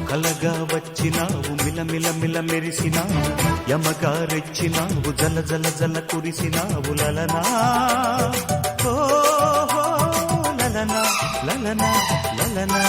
కలగా వచ్చినావు మిలమిల మిల మెరిసినావు యమగా రెచ్చినావు జల జల జల కురిసినావు లలనా ఓ లలనా లలనా లలనా